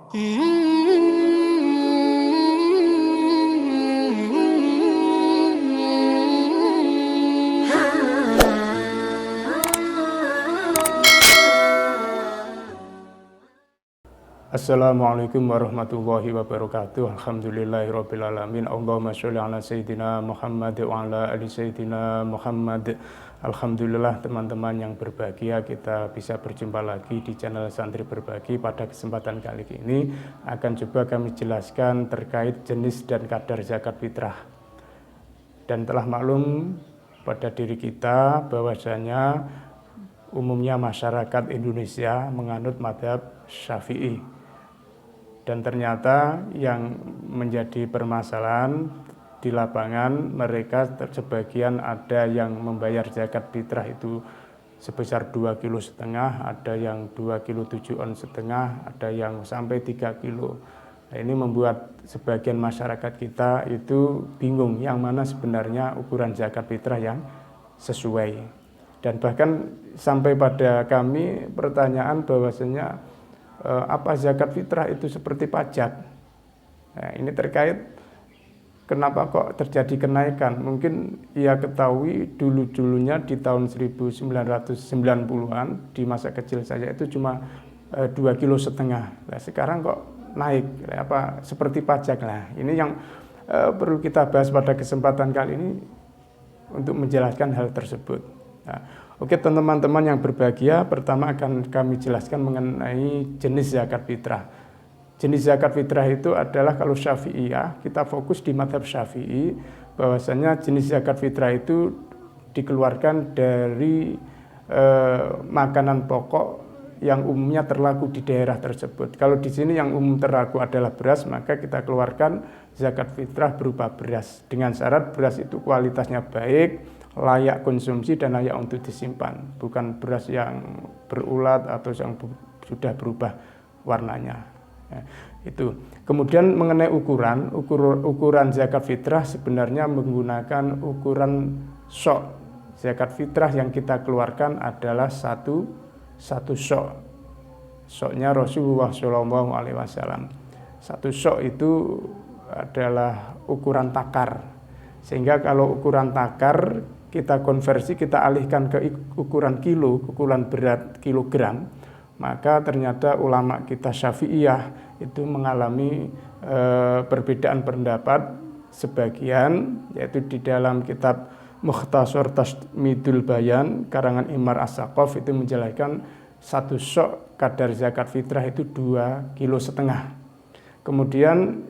Assalamualaikum warahmatullahi wabarakatuh. Alhamdulillahirrabbilalamin. Allahumma sholli ala Sayyidina Muhammad wa ala ali Sayyidina Muhammad. Alhamdulillah teman-teman yang berbahagia, kita bisa berjumpa lagi di channel Santri Berbagi. Pada kesempatan kali ini akan coba kami jelaskan terkait jenis dan kadar zakat fitrah. Dan telah maklum pada diri kita bahwasanya umumnya masyarakat Indonesia menganut mazhab Syafi'i. Dan ternyata yang menjadi permasalahan di lapangan, mereka sebagian ada yang membayar zakat fitrah itu sebesar 2,5 kilo, ada yang 2,7 on setengah, ada yang sampai 3 kilo. Nah, ini membuat sebagian masyarakat kita itu bingung yang mana sebenarnya ukuran zakat fitrah yang sesuai. Dan bahkan sampai pada kami pertanyaan bahwasanya apa zakat fitrah itu seperti pajak. Nah, ini terkait kenapa kok terjadi kenaikan. Mungkin ia ketahui dulunya di tahun 1990-an di masa kecil saya itu cuma 2,5 kilo. Nah, sekarang kok naik seperti pajak. Nah, ini yang perlu kita bahas pada kesempatan kali ini untuk menjelaskan hal tersebut. Nah, oke teman-teman yang berbahagia, pertama akan kami jelaskan mengenai jenis zakat fitrah. Jenis zakat fitrah itu adalah kalau Syafi'iyah, kita fokus di mazhab Syafi'i, bahwasanya jenis zakat fitrah itu dikeluarkan dari makanan pokok yang umumnya terlaku di daerah tersebut. Kalau di sini yang umum terlaku adalah beras, maka kita keluarkan zakat fitrah berupa beras dengan syarat beras itu kualitasnya baik, layak konsumsi dan layak untuk disimpan, bukan beras yang berulat atau yang sudah berubah warnanya. Ya, itu. Kemudian mengenai ukuran zakat fitrah sebenarnya menggunakan ukuran sok. Zakat fitrah yang kita keluarkan adalah satu sok. Soknya Rasulullah SAW. Satu sok itu adalah ukuran takar. Sehingga kalau ukuran takar kita konversi, kita alihkan ke ukuran kilo, ukuran berat kilogram, maka ternyata ulama kita Syafi'iyah itu mengalami perbedaan pendapat sebagian, yaitu di dalam kitab Mukhtasar Tasmidul Bayan karangan Imar As-Saqaf itu menjelaskan satu sok kadar zakat fitrah itu 2,5 kilo. Kemudian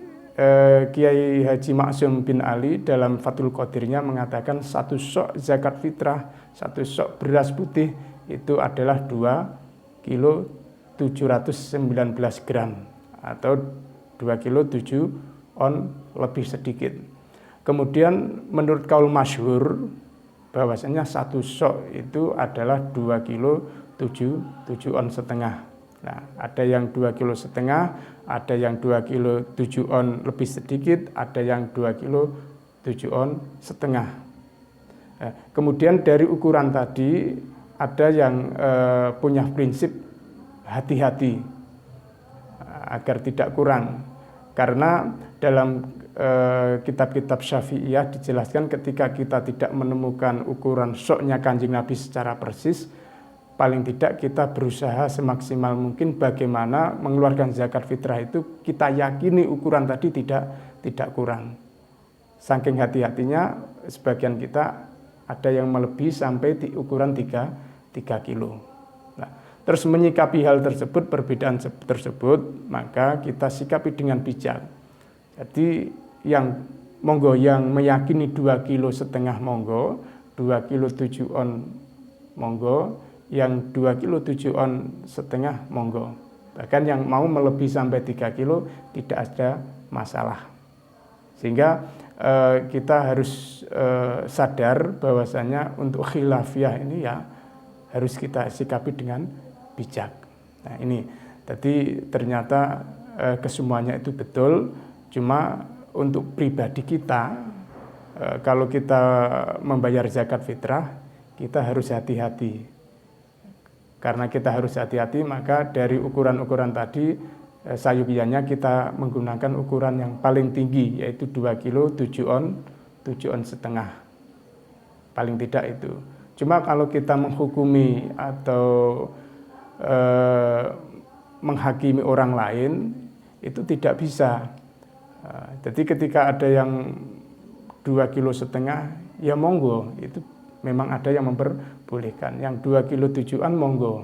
Kiai Haji Maksum bin Ali dalam Fathul Qadirnya mengatakan satu sok zakat fitrah, satu sok beras putih itu adalah 2,719 gram atau 2,7 on lebih sedikit. Kemudian menurut kaul masyhur bahwasanya satu sok itu adalah 2,7 on setengah. Nah, ada yang 2,5 kilo, ada yang 2,7 on lebih sedikit, ada yang 2,7 on setengah. Nah, kemudian dari ukuran tadi ada yang punya prinsip hati-hati agar tidak kurang, karena dalam kitab-kitab Syafi'iyah dijelaskan ketika kita tidak menemukan ukuran soknya Kanjeng Nabi secara persis, paling tidak kita berusaha semaksimal mungkin bagaimana mengeluarkan zakat fitrah itu kita yakini ukuran tadi tidak kurang. Saking hati-hatinya sebagian kita ada yang melebihi sampai di ukuran 3 kilo. Nah, terus menyikapi hal tersebut, perbedaan tersebut, maka kita sikapi dengan bijak. Jadi yang meyakini 2,5 kilo monggo, 2,7 on monggo, yang 2,7 on setengah monggo. Bahkan yang mau melebihi sampai 3 kilo tidak ada masalah. Sehingga kita harus sadar bahwasanya untuk khilafiyah ini ya harus kita sikapi dengan bijak. Nah, ini tadi ternyata kesemuanya itu betul, cuma untuk pribadi kita kalau kita membayar zakat fitrah kita harus hati-hati. Karena kita harus hati-hati, maka dari ukuran-ukuran tadi sayupianya kita menggunakan ukuran yang paling tinggi, yaitu 2 kilo 7 on setengah, paling tidak itu. Cuma kalau kita menghukumi atau menghakimi orang lain itu tidak bisa. Jadi ketika ada yang 2 kilo setengah, ya monggo, itu memang ada yang memperbolehkan. Yang 2 kilo 7 on monggo.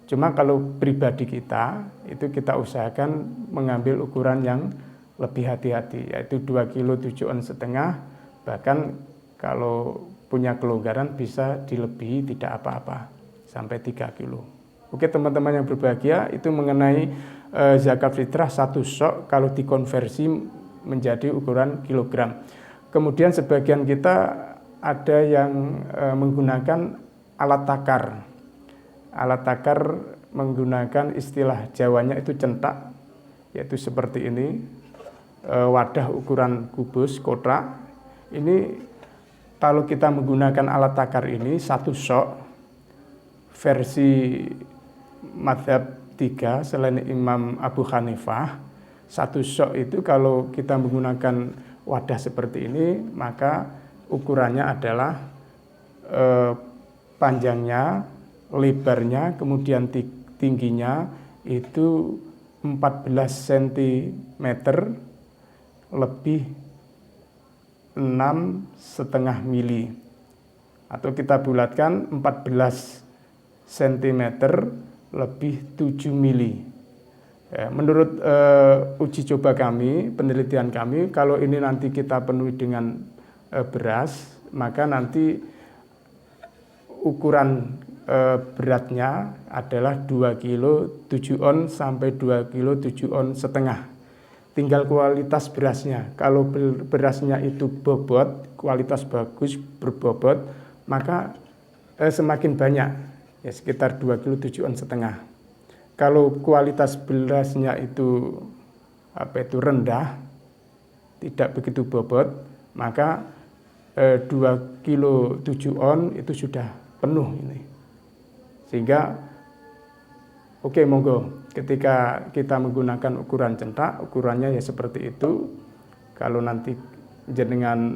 Cuma kalau pribadi kita, itu kita usahakan mengambil ukuran yang lebih hati-hati, yaitu 2 kilo 7 on setengah, bahkan kalau punya kelonggaran bisa dilebihi tidak apa-apa, sampai 3 kilo. Oke teman-teman yang berbahagia, itu mengenai zakat fitrah 1 sok kalau dikonversi menjadi ukuran kilogram. Kemudian sebagian kita ada yang menggunakan alat takar. Alat takar menggunakan istilah Jawanya itu centak, yaitu seperti ini, wadah ukuran kubus, kotak. Ini kalau kita menggunakan alat takar ini 1 sok, versi mazhab 3 selain Imam Abu Hanifah, 1 sok itu kalau kita menggunakan wadah seperti ini, maka ukurannya adalah panjangnya, lebarnya, kemudian tingginya itu 14 cm lebih 6,5 mili, atau kita bulatkan 14 cm lebih 7 mili. Menurut uji coba kami, penelitian kami, kalau ini nanti kita penuhi dengan beras, maka nanti ukuran beratnya adalah 2 kilo 7 on sampai 2 kilo 7 on setengah. Tinggal kualitas berasnya. Kalau berasnya itu bobot, kualitas bagus, berbobot, maka semakin banyak, ya sekitar 2 kilo 7 on setengah. Kalau kualitas berasnya itu rendah, tidak begitu bobot, maka 2 kilo 7 on itu sudah penuh ini. Sehingga oke, monggo, ketika kita menggunakan ukuran centak, ukurannya ya seperti itu. Kalau nanti jenengan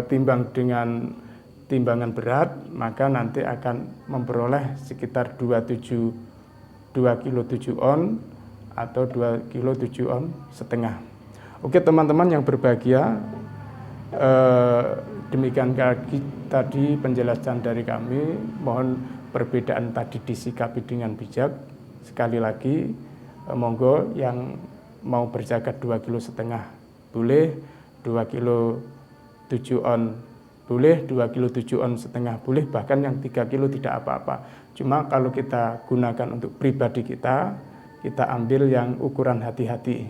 timbang dengan timbangan berat, maka nanti akan memperoleh sekitar 2 kilo 7 on atau 2 kilo 7 on setengah. Oke teman-teman yang berbahagia, demikian tadi penjelasan dari kami. Mohon perbedaan tadi disikapi dengan bijak. Sekali lagi, monggo yang mau berzakat 2 kilo setengah boleh, 2 kilo 7 on boleh, 2 kilo 7 on setengah boleh, bahkan yang 3 kilo tidak apa-apa. Cuma kalau kita gunakan untuk pribadi kita ambil yang ukuran hati-hati,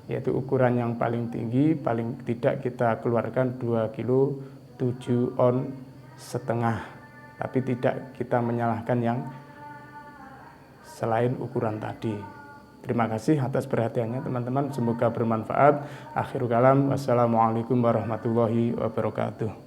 yaitu ukuran yang paling tinggi, paling tidak kita keluarkan 2 kilo 7 on setengah. Tapi tidak kita menyalahkan yang selain ukuran tadi. Terima kasih atas perhatiannya teman-teman, semoga bermanfaat. Akhirul kalam, wassalamualaikum warahmatullahi wabarakatuh.